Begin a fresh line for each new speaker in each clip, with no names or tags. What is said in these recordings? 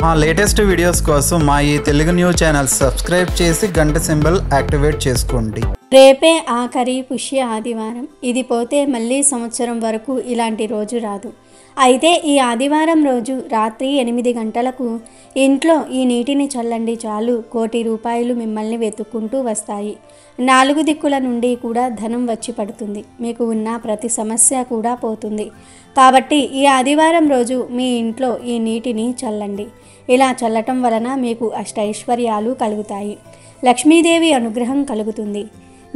మా latest videos కోసం మా ఈ తెలుగు న్యూస్ ఛానల్ సబ్స్క్రైబ్ చేసి గంట సింబల్ యాక్టివేట్ చేసుకోండి.
రేపే ఆఖరి పుష్య ఆదివారం. ఇది పోతే మళ్ళీ సంవత్సరం వరకు ఇలాంటి రోజు రాదు. అయితే ఈ ఆదివారం రోజు రాత్రి 8 గంటలకు ఇంట్లో ఈ నీటిని చల్లండి, చాలు 1 కోటి రూపాయలు మిమ్మల్ని వెతుక్కుంటూ వస్తాయి. 4 దిక్కుల నుండి కూడా ధనం వచ్చి పడుతుంది. మీకు ఉన్న ప్రతి సమస్య కూడా పోతుంది. కాబట్టి ఈ ఆదివారం రోజు మీ ఇంట్లో ఈ నీటిని చల్లండి. ఇలా చల్లటం వలన మీకు అష్టైశ్వర్యాలు కలుగుతాయి. లక్ష్మీదేవి అనుగ్రహం కలుగుతుంది.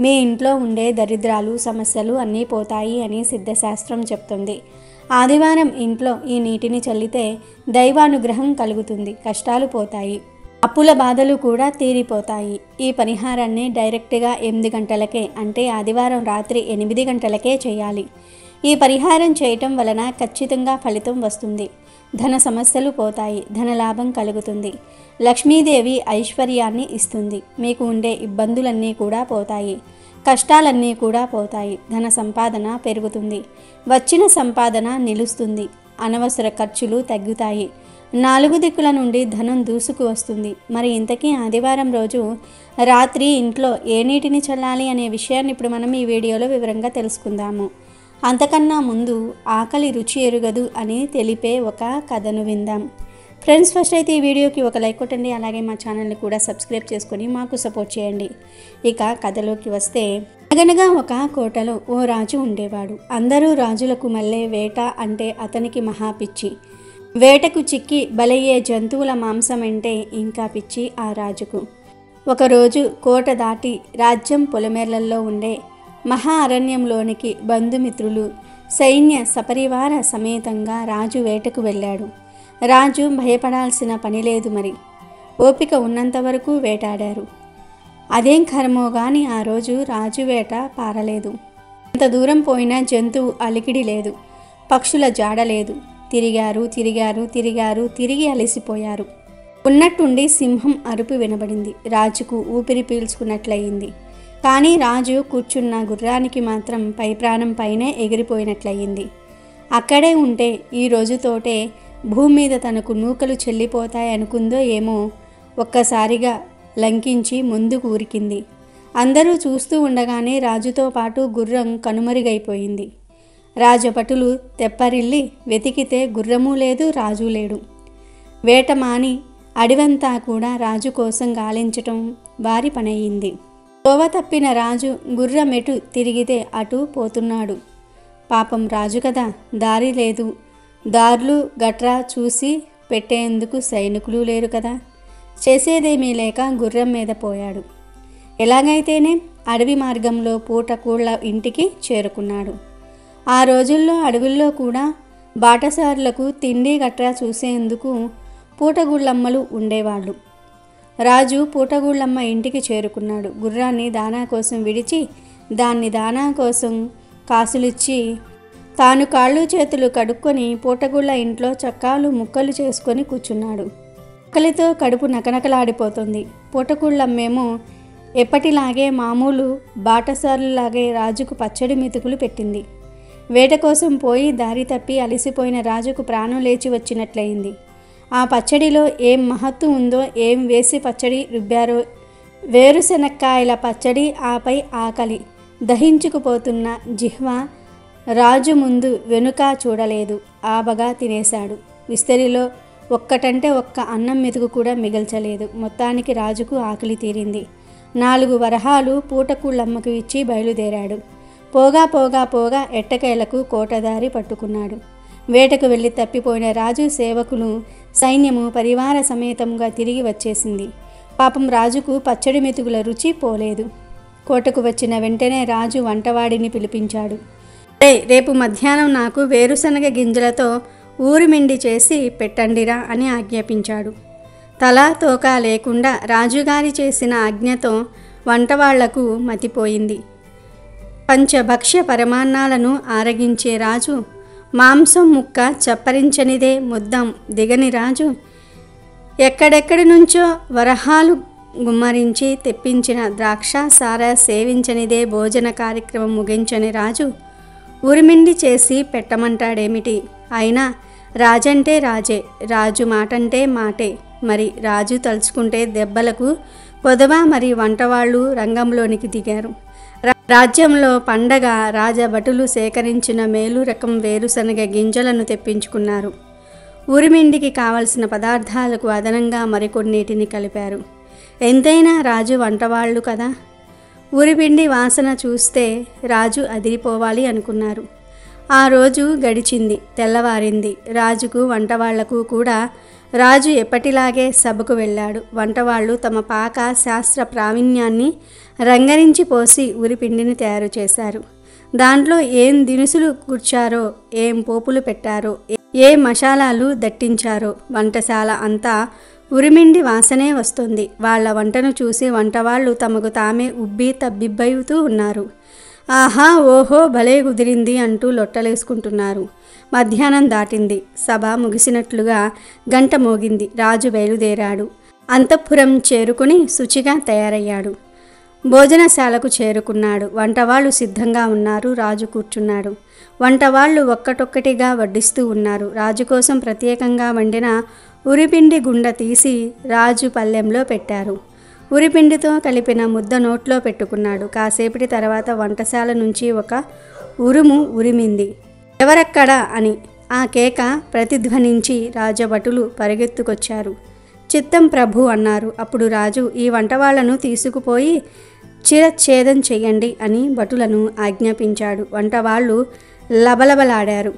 మీ ఇంట్లో ఉండే దరిద్రాలు సమస్యలు అన్నీ పోతాయి అని సిద్ధశాస్త్రం చెప్తుంది. ఆదివారం ఇంట్లో ఈ నీటిని చల్లితే దైవానుగ్రహం కలుగుతుంది. కష్టాలు పోతాయి. అప్పుల బాధలు కూడా తీరిపోతాయి. ఈ పరిహారాన్ని డైరెక్ట్గా 8 గంటలకే అంటే ఆదివారం రాత్రి 8 గంటలకే చేయాలి. ఈ పరిహారం చేయటం వలన ఖచ్చితంగా ఫలితం వస్తుంది. ధన సమస్యలు పోతాయి. ధనలాభం కలుగుతుంది. లక్ష్మీదేవి ఐశ్వర్యాన్ని ఇస్తుంది. మీకు ఉండే ఇబ్బందులన్నీ కూడా పోతాయి. కష్టాలన్నీ కూడా పోతాయి. ధన సంపాదన పెరుగుతుంది. వచ్చిన సంపాదన నిలుస్తుంది. అనవసర ఖర్చులు తగ్గుతాయి. 4 దిక్కుల నుండి ధనం దూసుకు వస్తుంది. మరి ఇంతకీ ఆదివారం రోజు రాత్రి ఇంట్లో ఏ నీటిని చల్లాలి అనే విషయాన్ని ఇప్పుడు మనం ఈ వీడియోలో వివరంగా తెలుసుకుందాము. అంతకన్నా ముందు ఆకలి రుచి ఎరుగదు అని తెలిపే ఒక కథను విందాం. ఫ్రెండ్స్, ఫస్ట్ అయితే ఈ వీడియోకి ఒక లైక్ కొట్టండి. అలాగే మా ఛానల్ని కూడా సబ్స్క్రైబ్ చేసుకొని మాకు సపోర్ట్ చేయండి. ఇక కథలోకి వస్తే, అనగనగా ఒక కోటలో ఓ రాజు ఉండేవాడు. అందరూ రాజులకు మళ్ళీ వేట అంటే అతనికి మహా పిచ్చి. వేటకు చిక్కి బలయ్యే జంతువుల మాంసం అంటే ఇంకా పిచ్చి ఆ రాజుకు. ఒకరోజు కోట దాటి రాజ్యం పొలిమేర్లలో ఉండే మహా అరణ్యంలోనికి బంధుమిత్రులు సైన్య సపరివార సమేతంగా రాజు వేటకు వెళ్ళాడు. రాజు భయపడాల్సిన పని లేదు. మరి ఓపిక ఉన్నంత వరకు వేటాడారు. అదేం కర్మో గాని ఆ రోజు రాజు వేట పారలేదు. అంత దూరం పోయినా జంతువు అలికిడి లేదు. పక్షుల జాడ లేదు. తిరిగి అలసిపోయారు. ఉన్నట్టుండి సింహం అరుపు వినబడింది. రాజుకు ఊపిరి పీల్చుకున్నట్లయింది. కానీ రాజు కూర్చున్న గుర్రానికి మాత్రం పై ప్రాణం పైనే ఎగిరిపోయినట్లయింది. అక్కడే ఉంటే ఈ రోజుతోటే భూమి మీద తనకు నూకలు చెల్లిపోతాయనుకుందో ఏమో, ఒక్కసారిగా లంకించి ముందుకు ఉరికింది. అందరూ చూస్తూ ఉండగానే రాజుతో పాటు గుర్రం కనుమరుగైపోయింది. రాజభటులు తెప్పరిల్లి వెతికితే గుర్రమూ లేదు, రాజు లేడు. వేట మాని అడివంతా కూడా రాజు కోసం గాలించటం వారి పనయ్యింది. తోవ తప్పిన రాజు గుర్రమెటు తిరిగితే అటు పోతున్నాడు. పాపం రాజు కదా, దారి లేదు. దారులు గట్రా చూసి పెట్టేందుకు సైనికులు లేరు కదా. చేసేదేమీ లేక గుర్రం మీద పోయాడు. ఎలాగైతేనే అడవి మార్గంలో పూటకూళ్ళ ఇంటికి చేరుకున్నాడు. ఆ రోజుల్లో అడవుల్లో కూడా బాటసారులకు తిండి గట్రా చూసేందుకు పూటగూళ్ళమ్మలు ఉండేవాళ్ళు. రాజు పూటగూళ్ళమ్మ ఇంటికి చేరుకున్నాడు. గుర్రాన్ని దానా కోసం విడిచి దాన్ని దానా కోసం కాసులిచ్చి తాను కాళ్ళు చేతులు కడుక్కొని పూటగూళ్ళ ఇంట్లో చక్కాలు ముక్కలు చేసుకొని కూర్చున్నాడు. ఆకలితో కడుపు నకనకలాడిపోతుంది. పూటగూళ్ళమ్మేమో ఎప్పటిలాగే మామూలు బాటసారులాగే రాజుకు పచ్చడి మెతుకులు పెట్టింది. వేట కోసం పోయి దారి తప్పి అలసిపోయిన రాజుకు ప్రాణం లేచి వచ్చినట్లయింది. ఆ పచ్చడిలో ఏం మహత్తు ఉందో, ఏం వేసి పచ్చడి రుబ్బారో. వేరుశనక్కాయల పచ్చడి, ఆపై ఆకలి దహించుకుపోతున్న జిహ్వ రాజు ముందు వెనుక చూడలేదు. ఆబగా తినేశాడు. విస్తరిలో ఒక్కటంటే ఒక్క అన్నం మెతుకు కూడా మిగల్చలేదు. మొత్తానికి రాజుకు ఆకలి తీరింది. 4 వరహాలు పూటకూళ్ళమ్మకు ఇచ్చి బయలుదేరాడు. పోగా ఎట్టకేలకు కోటదారి పట్టుకున్నాడు. వేటకు వెళ్ళి తప్పిపోయిన రాజు సేవకులు సైన్యము పరివార సమేతంగా తిరిగి వచ్చేసింది. పాపం రాజుకు పచ్చడి మెతుకుల రుచి పోలేదు. కోటకు వచ్చిన వెంటనే రాజు వంటవాడిని పిలిపించాడు. రేపు మధ్యాహ్నం నాకు వేరుశనగ గింజలతో ఊరిమిండి చేసి పెట్టండిరా అని ఆజ్ఞాపించాడు. తలా తోక లేకుండా రాజుగారి చేసిన ఆజ్ఞతో వంటవాళ్లకు మతిపోయింది. పంచభక్ష్య పరమాన్నాలను ఆరగించే రాజు మాంసం ముక్క చప్పరించనిదే ముద్దం దిగని రాజు ఎక్కడెక్కడి నుంచో వరహాలు గుమ్మరించి తెప్పించిన ద్రాక్ష సార సేవించనిదే భోజన కార్యక్రమం ముగించని రాజు ఉరిమిండి చేసి పెట్టమంటాడేమిటి? అయినా రాజంటే రాజే, రాజు మాటంటే మాటే. మరి రాజు తలుచుకుంటే దెబ్బలకు పొదవ మరి వంటవాళ్ళు రంగంలోనికి దిగారు. రాజ్యంలో పండగ రాజభటులు సేకరించిన మేలు రకం వేరుశనగ గింజలను తెప్పించుకున్నారు. ఊరిమిండికి కావలసిన పదార్థాలకు అదనంగా మరికొన్నిటిని కలిపారు. ఎంతైనా రాజు వంటవాళ్ళు కదా. ఊరిపిండి వాసన చూస్తే రాజు అదిరిపోవాలి అనుకున్నారు. ఆ రోజు గడిచింది, తెల్లవారింది. రాజుకు వంటవాళ్లకు కూడా రాజు ఎప్పటిలాగే సభకు వెళ్ళాడు. వంటవాళ్ళు తమ పాక శాస్త్ర ప్రావీణ్యాన్ని రంగరించి పోసి ఊరిపిండిని తయారు చేశారు. దాంట్లో ఏం దినుసులు కూర్చారో, ఏం పోపులు పెట్టారో, ఏ మసాలాలు దట్టించారో వంటశాల అంతా ఉరిమిండి వాసనే వస్తుంది. వాళ్ళ వంటను చూసి వంటవాళ్ళు తమకు తామే ఉబ్బి తబ్బిబ్బయుతూ ఉన్నారు. ఆహా, ఓహో, భలే కుదిరింది అంటూ లొట్టలేసుకుంటున్నారు. మధ్యాహ్నం దాటింది. సభ ముగిసినట్లుగా గంట మోగింది. రాజు బయలుదేరాడు. అంతఃపురం చేరుకుని శుచిగా తయారయ్యాడు. భోజనశాలకు చేరుకున్నాడు. వంటవాళ్ళు సిద్ధంగా ఉన్నారు. రాజు కూర్చున్నాడు. వంటవాళ్ళు ఒక్కటొక్కటిగా వడ్డిస్తూ ఉన్నారు. రాజు కోసం ప్రత్యేకంగా వండిన ఉరిపిండి గుండ తీసి రాజు పళ్ళెంలో పెట్టారు. ఉరిపిండితో కలిపిన ముద్ద నోట్లో పెట్టుకున్నాడు. కాసేపటి తర్వాత వంటశాల నుంచి ఒక ఉరుము ఉరిమింది. ఎవరక్కడా అని ఆ కేక ప్రతిధ్వనించి రాజభటులు పరిగెత్తుకొచ్చారు. చిత్తం ప్రభు అన్నారు. అప్పుడు రాజు, ఈ వంటవాళ్లను తీసుకుపోయి చిరచ్ఛేదం చెయ్యండి అని భటులను ఆజ్ఞాపించాడు. వంటవాళ్ళు లబలబలాడారు.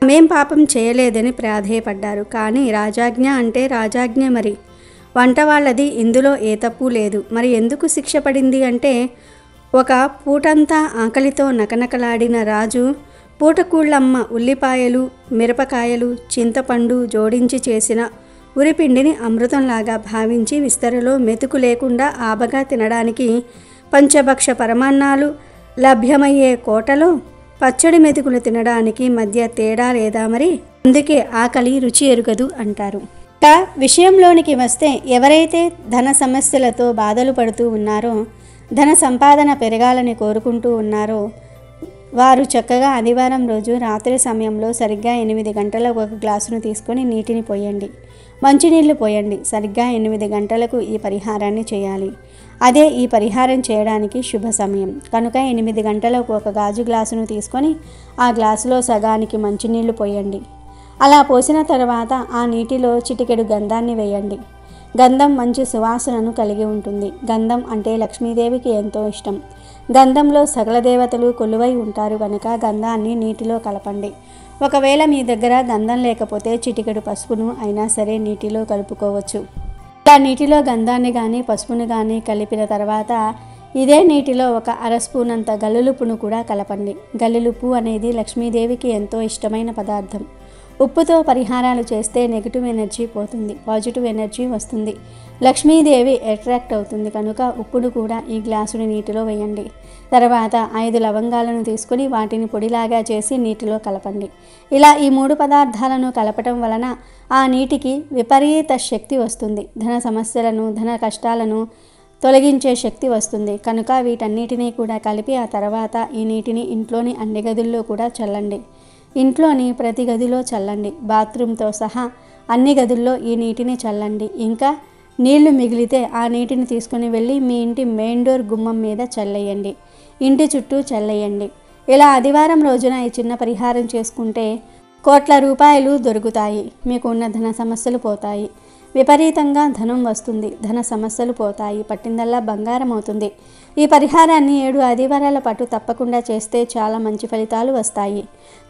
మేం పాపం చేయలేదని ప్రాధేయపడ్డారు. కానీ రాజాజ్ఞ అంటే రాజాజ్ఞ. మరి వంటవాళ్ళది ఇందులో ఏ తప్పు లేదు. మరి ఎందుకు శిక్ష పడింది అంటే, ఒక పూటంతా ఆకలితో నకనకలాడిన రాజు పూటకూళ్ళమ్మ ఉల్లిపాయలు, మిరపకాయలు, చింతపండు జోడించి చేసిన ఉరిపిండిని అమృతంలాగా భావించి విస్తరలో మెతుకు లేకుండా ఆబగా తినడానికి పంచభక్ష పరమాన్నాలు లభ్యమయ్యే కోటలో పచ్చడి మెతుకులు తినడానికి మధ్య తేడా లేదా మరి? అందుకే ఆకలి రుచి ఎరుగదు అంటారు. ఇక విషయంలోనికి వస్తే, ఎవరైతే ధన సమస్యలతో బాధలు పడుతూ ఉన్నారో, ధన సంపాదన పెరగాలని కోరుకుంటూ ఉన్నారో, వారు చక్కగా ఆదివారం రోజు రాత్రి సమయంలో సరిగ్గా 8 గంటలకు ఒక గ్లాసును తీసుకొని నీటిని పోయండి, మంచినీళ్లు పోయండి. సరిగ్గా 8 గంటలకు ఈ పరిహారాన్ని చేయాలి. అదే ఈ పరిహారం చేయడానికి శుభ సమయం కనుక 8 గంటలకు ఒక గాజు గ్లాసును తీసుకొని ఆ గ్లాసులో సగానికి మంచినీళ్లు పోయండి. అలా పోసిన తర్వాత ఆ నీటిలో చిటికెడు గంధాన్ని వేయండి. గంధం మంచి సువాసనను కలిగి ఉంటుంది. గంధం అంటే లక్ష్మీదేవికి ఎంతో ఇష్టం. గంధంలో సకల దేవతలు కొలువై ఉంటారు కనుక గంధాన్ని నీటిలో కలపండి. ఒకవేళ మీ దగ్గర గంధం లేకపోతే చిటికెడు పసుపును అయినా సరే నీటిలో కలుపుకోవచ్చు. ఇలా నీటిలో గంధాన్ని కానీ పసుపును కానీ కలిపిన తర్వాత ఇదే నీటిలో ఒక అర స్పూన్ అంత గల్లులుప్పును కూడా కలపండి. గల్లులుప్పు అనేది లక్ష్మీదేవికి ఎంతో ఇష్టమైన పదార్థం. ఉప్పుతో పరిహారాలు చేస్తే నెగిటివ్ ఎనర్జీ పోతుంది, పాజిటివ్ ఎనర్జీ వస్తుంది, లక్ష్మీదేవి అట్రాక్ట్ అవుతుంది. కనుక ఉప్పును కూడా ఈ గ్లాసుని నీటిలో వేయండి. తర్వాత 5 లవంగాలను తీసుకుని వాటిని పొడిలాగా చేసి నీటిలో కలపండి. ఇలా ఈ 3 పదార్థాలను కలపటం వలన ఆ నీటికి విపరీత శక్తి వస్తుంది. ధన సమస్యలను, ధన కష్టాలను తొలగించే శక్తి వస్తుంది. కనుక వీటన్నిటినీ కూడా కలిపి ఆ తర్వాత ఈ నీటిని ఇంట్లోని అన్ని గదుల్లో కూడా చల్లండి. ఇంట్లోని ప్రతి గదిలో చల్లండి. బాత్రూమ్తో సహా అన్ని గదుల్లో ఈ నీటిని చల్లండి. ఇంకా నీళ్లు మిగిలితే ఆ నీటిని తీసుకుని వెళ్ళి మీ ఇంటి మెయిన్ డోర్ గుమ్మం మీద చల్లేయండి. ఇంటి చుట్టూ చల్లేయండి. ఇలా ఆదివారం రోజున ఈ చిన్న పరిహారం చేసుకుంటే కోట్ల రూపాయలు దొరుకుతాయి. మీకు ఉన్న ధన సమస్యలు పోతాయి. విపరీతంగా ధనం వస్తుంది. ధన సమస్యలు పోతాయి. పట్టిందల్లా బంగారం అవుతుంది. ఈ పరిహారాన్ని 7 ఆదివారాల పాటు తప్పకుండా చేస్తే చాలా మంచి ఫలితాలు వస్తాయి.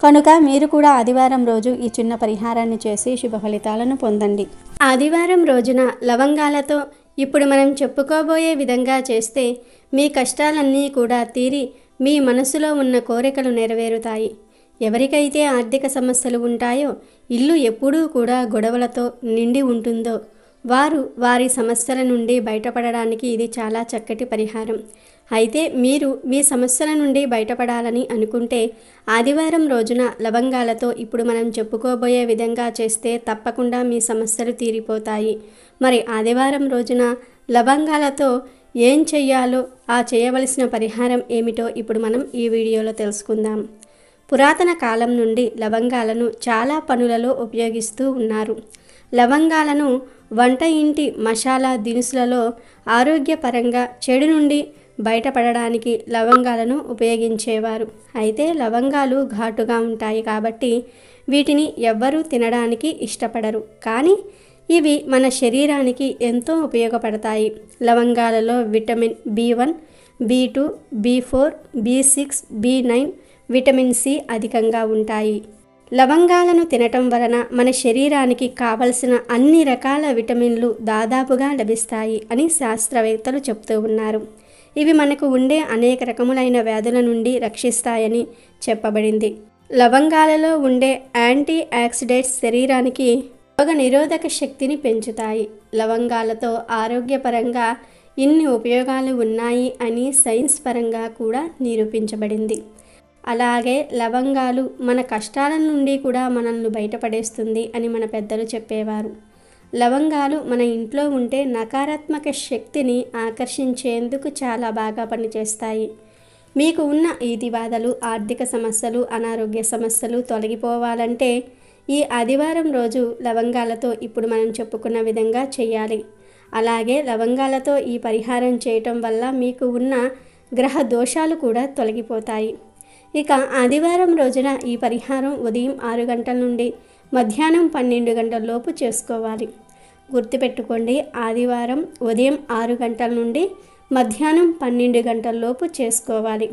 కనుక మీరు కూడా ఆదివారం రోజు ఈ చిన్న పరిహారాన్ని చేసి శుభ ఫలితాలను పొందండి. ఆదివారం రోజున లవంగాలతో ఇప్పుడు మనం చెప్పుకోబోయే విధంగా చేస్తే మీ కష్టాలన్నీ కూడా తీరి మీ మనసులో ఉన్న కోరికలు నెరవేరుతాయి. ఎవరికైతే ఆర్థిక సమస్యలు ఉంటాయో, ఇల్లు ఎప్పుడూ కూడా గొడవలతో నిండి ఉంటుందో, వారు వారి సమస్యల నుండి బయటపడడానికి ఇది చాలా చక్కటి పరిహారం. అయితే మీరు మీ సమస్యల నుండి బయటపడాలని అనుకుంటే ఆదివారం రోజున లవంగాలతో ఇప్పుడు మనం చెప్పుకోబోయే విధంగా చేస్తే తప్పకుండా మీ సమస్యలు తీరిపోతాయి. మరి ఆదివారం రోజున లవంగాలతో ఏం చెయ్యాలో, ఆ చేయవలసిన పరిహారం ఏమిటో ఇప్పుడు మనం ఈ వీడియోలో తెలుసుకుందాం. పురాతన కాలం నుండి లవంగాలను చాలా పనులలో ఉపయోగిస్తూ ఉన్నారు. లవంగాలను వంట ఇంటి మసాలా దినుసులలో ఆరోగ్యపరంగా చెడు నుండి బయటపడడానికి లవంగాలను ఉపయోగించేవారు. అయితే లవంగాలు ఘాటుగా ఉంటాయి కాబట్టి వీటిని ఎవ్వరూ తినడానికి ఇష్టపడరు. కానీ ఇవి మన శరీరానికి ఎంతో ఉపయోగపడతాయి. లవంగాలలో vitamin B1, B2, B4, B6, B9, vitamin C అధికంగా ఉంటాయి. లవంగాలను తినటం వలన మన శరీరానికి కావలసిన అన్ని రకాల విటమిన్లు దాదాపుగా లభిస్తాయి అని శాస్త్రవేత్తలు చెప్తూ ఉన్నారు. ఇవి మనకు ఉండే అనేక రకములైన వ్యాధుల నుండి రక్షిస్తాయని చెప్పబడింది. లవంగాలలో ఉండే యాంటీ ఆక్సిడెంట్స్ శరీరానికి రోగ నిరోధక శక్తిని పెంచుతాయి. లవంగాలతో ఆరోగ్యపరంగా ఇన్ని ఉపయోగాలు ఉన్నాయి అని సైన్స్ పరంగా కూడా నిరూపించబడింది. అలాగే లవంగాలు మన కష్టాల నుండి కూడా మనల్ని బయటపడేస్తుంది అని మన పెద్దలు చెప్పేవారు. లవంగాలు మన ఇంట్లో ఉంటే నకారాత్మక శక్తిని ఆకర్షించేందుకు చాలా బాగా పనిచేస్తాయి. మీకు ఉన్న ఈతి బాధలు, ఆర్థిక సమస్యలు, అనారోగ్య సమస్యలు తొలగిపోవాలంటే ఈ ఆదివారం రోజు లవంగాలతో ఇప్పుడు మనం చెప్పుకున్న విధంగా చేయాలి. అలాగే లవంగాలతో ఈ పరిహారం చేయటం వల్ల మీకు ఉన్న గ్రహ దోషాలు కూడా తొలగిపోతాయి. ఇక ఆదివారం రోజున ఈ పరిహారం ఉదయం 6 గంటల నుండి మధ్యాహ్నం 12 గంటల లోపు చేసుకోవాలి. గుర్తుపెట్టుకోండి, ఆదివారం ఉదయం 6 గంటల నుండి మధ్యాహ్నం 12 గంటల లోపు చేసుకోవాలి.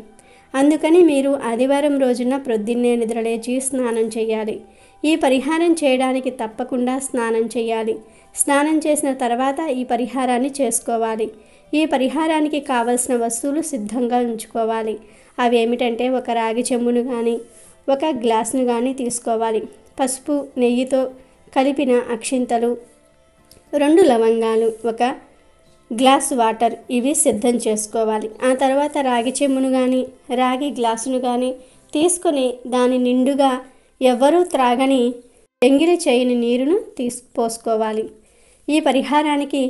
అందుకని మీరు ఆదివారం రోజున ప్రొద్దున్నే నిద్రలేచి స్నానం చేయాలి. ఈ పరిహారం చేయడానికి తప్పకుండా స్నానం చేయాలి. స్నానం చేసిన తర్వాత ఈ పరిహారాన్ని చేసుకోవాలి. ఈ పరిహారానికి కావలసిన వస్తువులు సిద్ధంగా ఉంచుకోవాలి. అవి ఏమిటంటే ఒక రాగి చెంబును కానీ ఒక గ్లాసును కానీ తీసుకోవాలి. పసుపు, నెయ్యితో కలిపిన అక్షింతలు, 2 లవంగాలు, ఒక గ్లాస్ వాటర్ ఇవి సిద్ధం చేసుకోవాలి. ఆ తర్వాత రాగి చెంబును కానీ రాగి గ్లాసును కానీ తీసుకొని దాని నిండుగా ఎవ్వరూ త్రాగని ఎంగిలి చేయని నీరును పోసుకోవాలి. ఈ పరిహారానికి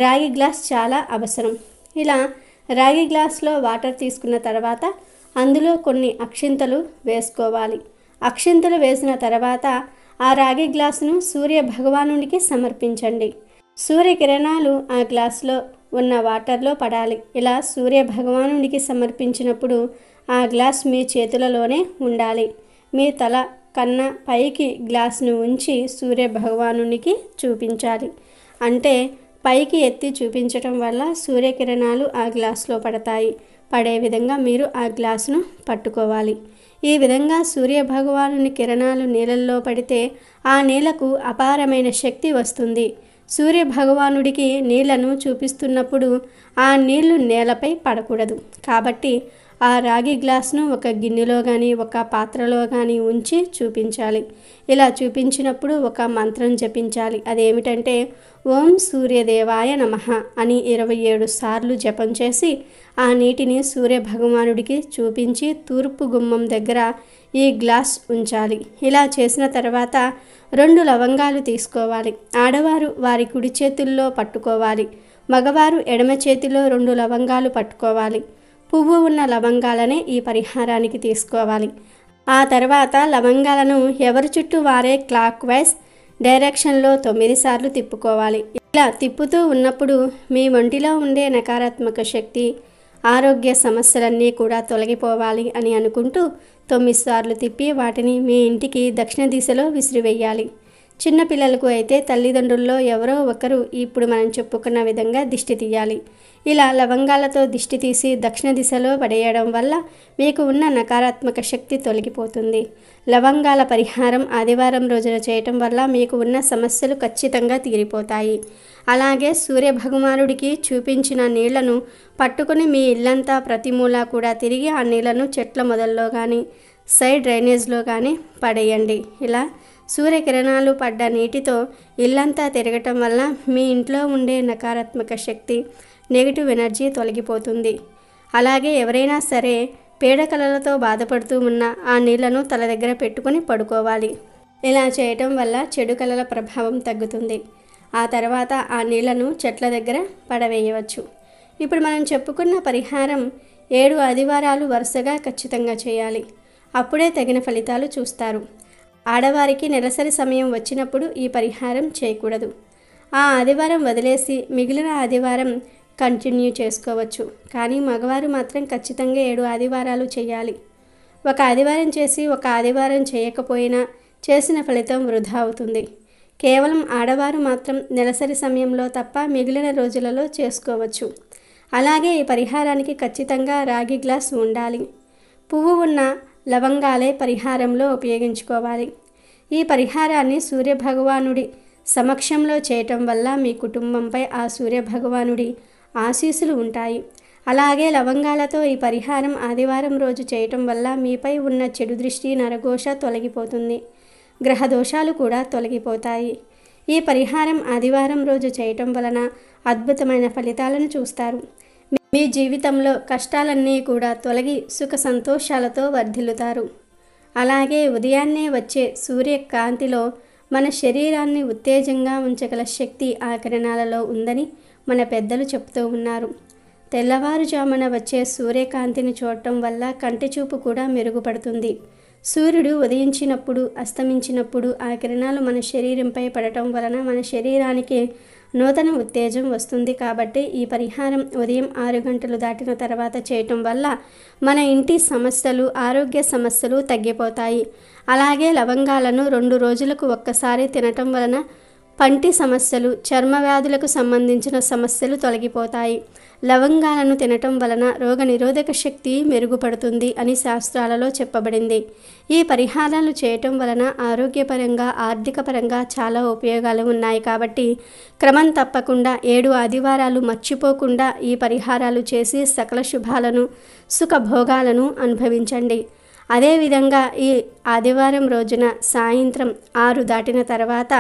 రాగి గ్లాస్ చాలా అవసరం. ఇలా రాగి గ్లాస్లో వాటర్ తీసుకున్న తర్వాత అందులో కొన్ని అక్షింతలు వేసుకోవాలి. అక్షింతలు వేసిన తర్వాత ఆ రాగి గ్లాసును సూర్య భగవానుడికి సమర్పించండి. సూర్యకిరణాలు ఆ గ్లాసులో ఉన్న వాటర్లో పడాలి. ఇలా సూర్య భగవానుడికి సమర్పించినప్పుడు ఆ గ్లాస్ మీ చేతులలోనే ఉండాలి. మీ తల కన్నా పైకి గ్లాసును ఉంచి సూర్య భగవానునికి చూపించాలి. అంటే పైకి ఎత్తి చూపించటం వల్ల సూర్యకిరణాలు ఆ గ్లాసులో పడతాయి. పడే విధంగా మీరు ఆ గ్లాసును పట్టుకోవాలి. ఈ విధంగా సూర్య భగవానుని కిరణాలు నీళ్ళల్లో పడితే ఆ నీళ్లకు అపారమైన శక్తి వస్తుంది. సూర్య భగవానుడికి నీళ్లను చూపిస్తున్నప్పుడు ఆ నీళ్లు నేలపై పడకూడదు. కాబట్టి ఆ రాగి గ్లాసును ఒక గిన్నెలో కానీ ఒక పాత్రలో కానీ ఉంచి చూపించాలి. ఇలా చూపించినప్పుడు ఒక మంత్రం జపించాలి. అదేమిటంటే ఓం సూర్యదేవాయ నమః అని 27 సార్లు జపం చేసి ఆ నీటిని సూర్య భగవానుడికి చూపించి తూర్పు గుమ్మం దగ్గర ఈ గ్లాస్ ఉంచాలి. ఇలా చేసిన తర్వాత 2 లవంగాలు తీసుకోవాలి. ఆడవారు వారి కుడి చేతుల్లో పట్టుకోవాలి. మగవారు ఎడమ చేతిలో 2 లవంగాలు పట్టుకోవాలి. పువ్వు ఉన్న లవంగాలనే ఈ పరిహారానికి తీసుకోవాలి. ఆ తర్వాత లవంగాలను ఎవరి చుట్టూ వారే క్లాక్ వైజ్ డైరెక్షన్లో 9 సార్లు తిప్పుకోవాలి. ఇలా తిప్పుతూ ఉన్నప్పుడు మీ ఒంటిలో ఉండే నకారాత్మక శక్తి, ఆరోగ్య సమస్యలన్నీ కూడా తొలగిపోవాలి అని అనుకుంటూ 9 సార్లు తిప్పి వాటిని మీ ఇంటికి దక్షిణ దిశలో విసిరివేయాలి. చిన్నపిల్లలకు అయితే తల్లిదండ్రుల్లో ఎవరో ఒకరు ఇప్పుడు మనం చెప్పుకున్న విధంగా దిష్టి తీయాలి. ఇలా లవంగాలతో దిష్టి తీసి దక్షిణ దిశలో పడేయడం వల్ల మీకు ఉన్న నకారాత్మక శక్తి తొలగిపోతుంది. లవంగాల పరిహారం ఆదివారం రోజున చేయటం వల్ల మీకు ఉన్న సమస్యలు ఖచ్చితంగా తీరిపోతాయి. అలాగే సూర్య భగవానుడికి చూపించిన నీళ్లను పట్టుకుని మీ ఇల్లంతా ప్రతి మూల కూడా తిరిగి ఆ నీళ్లను చెట్ల మొదల్లో కానీ సైడ్ డ్రైనేజ్లో కానీ పడేయండి. ఇలా సూర్యకిరణాలు పడ్డ నీటితో ఇల్లంతా తిరగటం వల్ల మీ ఇంట్లో ఉండే నకారాత్మక శక్తి, నెగిటివ్ ఎనర్జీ తొలగిపోతుంది. అలాగే ఎవరైనా సరే పీడకలలతో బాధపడుతూ ఉన్న ఆ నీళ్లను తల దగ్గర పెట్టుకుని పడుకోవాలి. ఇలా చేయటం వల్ల చెడు కలల ప్రభావం తగ్గుతుంది. ఆ తర్వాత ఆ నీళ్లను చెట్ల దగ్గర పడవేయవచ్చు. ఇప్పుడు మనం చెప్పుకున్న పరిహారం 7 ఆదివారాలు వరుసగా ఖచ్చితంగా చేయాలి. అప్పుడే తగిన ఫలితాలు చూస్తారు. ఆడవారికి నెలసరి సమయం వచ్చినప్పుడు ఈ పరిహారం చేయకూడదు. ఆ ఆదివారం వదిలేసి మిగిలిన ఆదివారం కంటిన్యూ చేసుకోవచ్చు. కానీ మగవారు మాత్రం ఖచ్చితంగా 7 ఆదివారాలు చేయాలి. ఒక ఆదివారం చేసి ఒక ఆదివారం చేయకపోయినా చేసిన ఫలితం వృధా అవుతుంది. కేవలం ఆడవారు మాత్రం నెలసరి సమయంలో తప్ప మిగిలిన రోజులలో చేసుకోవచ్చు. అలాగే ఈ పరిహారానికి ఖచ్చితంగా రాగి గ్లాస్ ఉండాలి. పువ్వు ఉన్న లవంగాలే పరిహారంలో ఉపయోగించుకోవాలి. ఈ పరిహారాన్ని సూర్యభగవానుడి సమక్షంలో చేయటం వల్ల మీ కుటుంబంపై ఆ సూర్యభగవానుడి ఆశీస్సులు ఉంటాయి. అలాగే లవంగాలతో ఈ పరిహారం ఆదివారం రోజు చేయటం వల్ల మీపై ఉన్న చెడు దృష్టి నరఘోష తొలగిపోతుంది. గ్రహ దోషాలు కూడా తొలగిపోతాయి. ఈ పరిహారం ఆదివారం రోజు చేయటం వలన అద్భుతమైన ఫలితాలను చూస్తారు. మీ జీవితంలో కష్టాలన్నీ కూడా తొలగి సుఖ సంతోషాలతో వర్ధిల్లుతారు. అలాగే ఉదయాన్నే వచ్చే సూర్యకాంతిలో మన శరీరాన్ని ఉత్తేజంగా ఉంచగల శక్తి ఆ కిరణాలలో ఉందని మన పెద్దలు చెప్తూ ఉన్నారు. తెల్లవారుజామున వచ్చే సూర్యకాంతిని చూడటం వల్ల కంటి చూపు కూడా మెరుగుపడుతుంది. సూర్యుడు ఉదయించినప్పుడు అస్తమించినప్పుడు ఆ కిరణాలు మన శరీరంపై పడటం వలన మన శరీరానికి నూతన ఉత్తేజం వస్తుంది. కాబట్టి ఈ పరిహారం ఉదయం 6 గంటలు దాటిన తర్వాత చేయటం వల్ల మన ఇంటి సమస్యలు, ఆరోగ్య సమస్యలు తగ్గిపోతాయి. అలాగే లవంగాలను 2 రోజులకు ఒక్కసారి తినటం వలన పంటి సమస్యలు, చర్మ వ్యాధులకు సంబంధించిన సమస్యలు తొలగిపోతాయి. లవంగాలను తినటం వలన రోగనిరోధక శక్తి మెరుగుపడుతుంది అని శాస్త్రాలలో చెప్పబడింది. ఈ పరిహారాలు చేయటం వలన ఆరోగ్యపరంగా, ఆర్థికపరంగా చాలా ఉపయోగాలు ఉన్నాయి. కాబట్టి క్రమం తప్పకుండా 7 ఆదివారాలు మర్చిపోకుండా ఈ పరిహారాలు చేసి సకల శుభాలను, సుఖభోగాలను అనుభవించండి. అదేవిధంగా ఈ ఆదివారం రోజున సాయంత్రం 6 దాటిన తర్వాత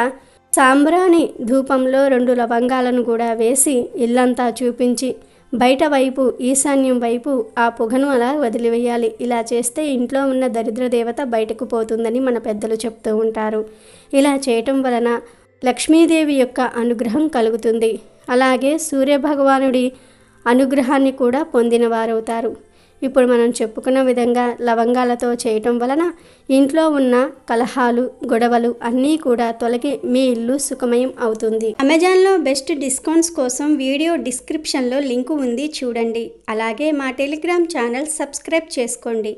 సాంబ్రాణి ధూపంలో 2 లవంగాలను కూడా వేసి ఇల్లంతా చూపించి బయట వైపు ఈశాన్యం వైపు ఆ పొగను అలా వదిలివేయాలి. ఇలా చేస్తే ఇంట్లో ఉన్న దరిద్ర దేవత బయటకు పోతుందని మన పెద్దలు చెప్తూ ఉంటారు. ఇలా చేయటం వలన లక్ష్మీదేవి యొక్క అనుగ్రహం కలుగుతుంది. అలాగే సూర్యభగవానుడి అనుగ్రహాన్ని కూడా పొందిన వారవుతారు. ఇప్పుడు మనం చెప్పుకున్న విధంగా లవంగాలతో చేయటం వలన ఇంట్లో ఉన్న కలహాలు, గొడవలు అన్నీ కూడా తొలగి మీ ఇల్లు సుఖమయం అవుతుంది. అమెజాన్లో బెస్ట్ డిస్కౌంట్స్ కోసం వీడియో డిస్క్రిప్షన్లో లింకు ఉంది, చూడండి. అలాగే మా టెలిగ్రామ్ ఛానల్ సబ్స్క్రైబ్ చేసుకోండి.